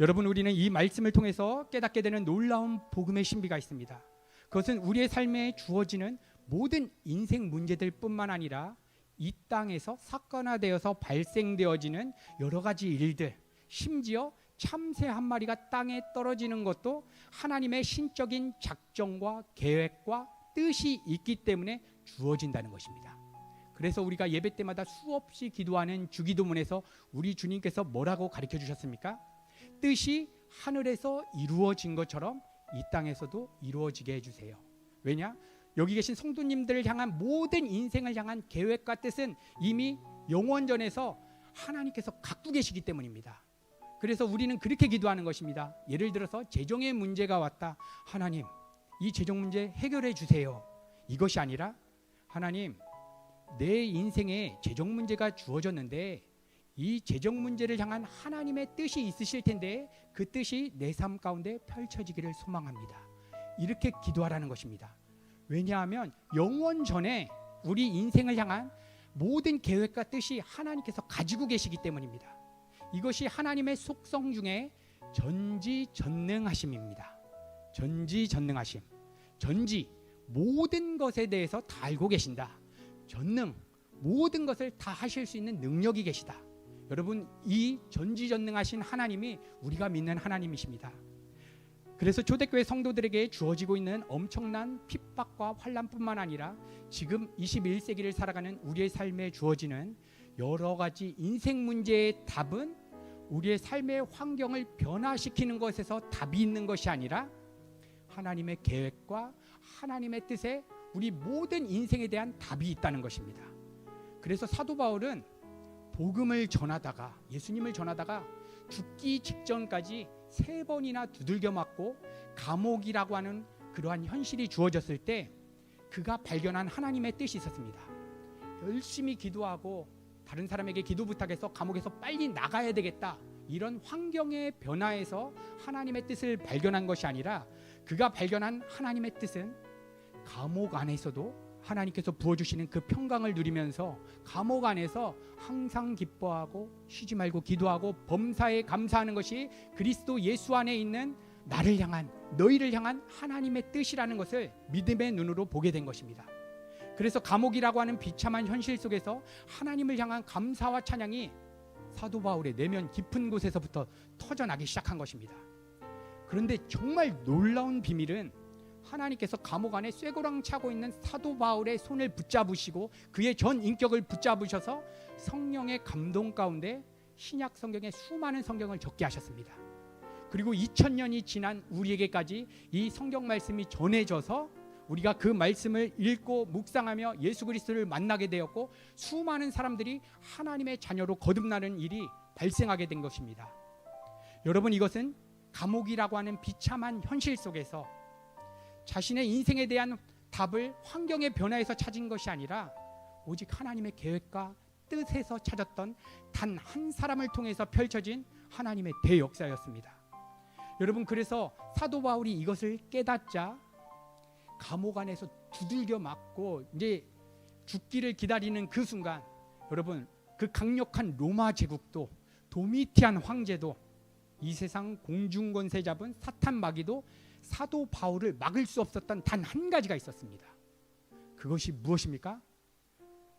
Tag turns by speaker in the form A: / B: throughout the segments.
A: 여러분, 우리는 이 말씀을 통해서 깨닫게 되는 놀라운 복음의 신비가 있습니다. 그것은 우리의 삶에 주어지는 모든 인생 문제들뿐만 아니라 이 땅에서 사건화되어서 발생되어지는 여러 가지 일들, 심지어 참새 한 마리가 땅에 떨어지는 것도 하나님의 신적인 작정과 계획과 뜻이 있기 때문에 주어진다는 것입니다. 그래서 우리가 예배 때마다 수없이 기도하는 주기도문에서 우리 주님께서 뭐라고 가르쳐 주셨습니까? 뜻이 하늘에서 이루어진 것처럼 이 땅에서도 이루어지게 해주세요. 왜냐? 여기 계신 성도님들을 향한 모든 인생을 향한 계획과 뜻은 이미 영원전에서 하나님께서 갖고 계시기 때문입니다. 그래서 우리는 그렇게 기도하는 것입니다. 예를 들어서 재정의 문제가 왔다. 하나님, 이 재정 문제 해결해 주세요. 이것이 아니라 하나님, 내 인생에 재정 문제가 주어졌는데 이 재정 문제를 향한 하나님의 뜻이 있으실 텐데 그 뜻이 내 삶 가운데 펼쳐지기를 소망합니다. 이렇게 기도하라는 것입니다. 왜냐하면 영원 전에 우리 인생을 향한 모든 계획과 뜻이 하나님께서 가지고 계시기 때문입니다. 이것이 하나님의 속성 중에 전지전능하심입니다. 전지전능하심. 전지, 모든 것에 대해서 다 알고 계신다. 전능, 모든 것을 다 하실 수 있는 능력이 계시다. 여러분, 이 전지전능하신 하나님이 우리가 믿는 하나님이십니다. 그래서 초대교회 성도들에게 주어지고 있는 엄청난 핍박과 환난뿐만 아니라 지금 21세기를 살아가는 우리의 삶에 주어지는 여러 가지 인생 문제의 답은 우리의 삶의 환경을 변화시키는 것에서 답이 있는 것이 아니라 하나님의 계획과 하나님의 뜻에 우리 모든 인생에 대한 답이 있다는 것입니다. 그래서 사도 바울은 복음을 전하다가, 예수님을 전하다가 죽기 직전까지 3번이나 두들겨 맞고 감옥이라고 하는 그러한 현실이 주어졌을 때 그가 발견한 하나님의 뜻이 있었습니다. 열심히 기도하고 다른 사람에게 기도 부탁해서 감옥에서 빨리 나가야 되겠다, 이런 환경의 변화에서 하나님의 뜻을 발견한 것이 아니라 그가 발견한 하나님의 뜻은 감옥 안에서도 하나님께서 부어주시는 그 평강을 누리면서 감옥 안에서 항상 기뻐하고 쉬지 말고 기도하고 범사에 감사하는 것이 그리스도 예수 안에 있는 나를 향한, 너희를 향한 하나님의 뜻이라는 것을 믿음의 눈으로 보게 된 것입니다. 그래서 감옥이라고 하는 비참한 현실 속에서 하나님을 향한 감사와 찬양이 사도 바울의 내면 깊은 곳에서부터 터져나기 시작한 것입니다. 그런데 정말 놀라운 비밀은 하나님께서 감옥 안에 쇠고랑 차고 있는 사도 바울의 손을 붙잡으시고 그의 전 인격을 붙잡으셔서 성령의 감동 가운데 신약 성경에 수많은 성경을 적게 하셨습니다. 그리고 2000년이 지난 우리에게까지 이 성경 말씀이 전해져서 우리가 그 말씀을 읽고 묵상하며 예수 그리스도를 만나게 되었고 수많은 사람들이 하나님의 자녀로 거듭나는 일이 발생하게 된 것입니다. 여러분, 이것은 감옥이라고 하는 비참한 현실 속에서 자신의 인생에 대한 답을 환경의 변화에서 찾은 것이 아니라 오직 하나님의 계획과 뜻에서 찾았던 단 한 사람을 통해서 펼쳐진 하나님의 대역사였습니다. 여러분, 그래서 사도 바울이 이것을 깨닫자 감옥 안에서 두들겨 맞고 이제 죽기를 기다리는 그 순간, 여러분, 그 강력한 로마 제국도, 도미티안 황제도, 이 세상 공중권세 잡은 사탄 마귀도 사도 바울을 막을 수 없었던 단 한 가지가 있었습니다. 그것이 무엇입니까?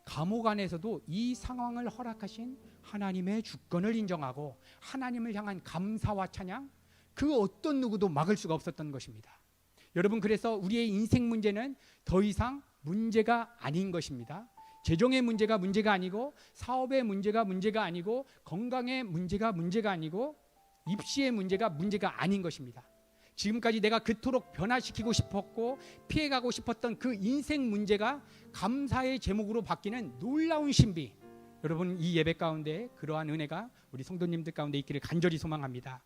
A: 감옥 안에서도 이 상황을 허락하신 하나님의 주권을 인정하고 하나님을 향한 감사와 찬양, 그 어떤 누구도 막을 수가 없었던 것입니다. 여러분, 그래서 우리의 인생 문제는 더 이상 문제가 아닌 것입니다. 재정의 문제가 문제가 아니고, 사업의 문제가 문제가 아니고, 건강의 문제가 문제가 아니고, 입시의 문제가 문제가 아닌 것입니다. 지금까지 내가 그토록 변화시키고 싶었고 피해가고 싶었던 그 인생 문제가 감사의 제목으로 바뀌는 놀라운 신비, 여러분, 이 예배 가운데 그러한 은혜가 우리 성도님들 가운데 있기를 간절히 소망합니다.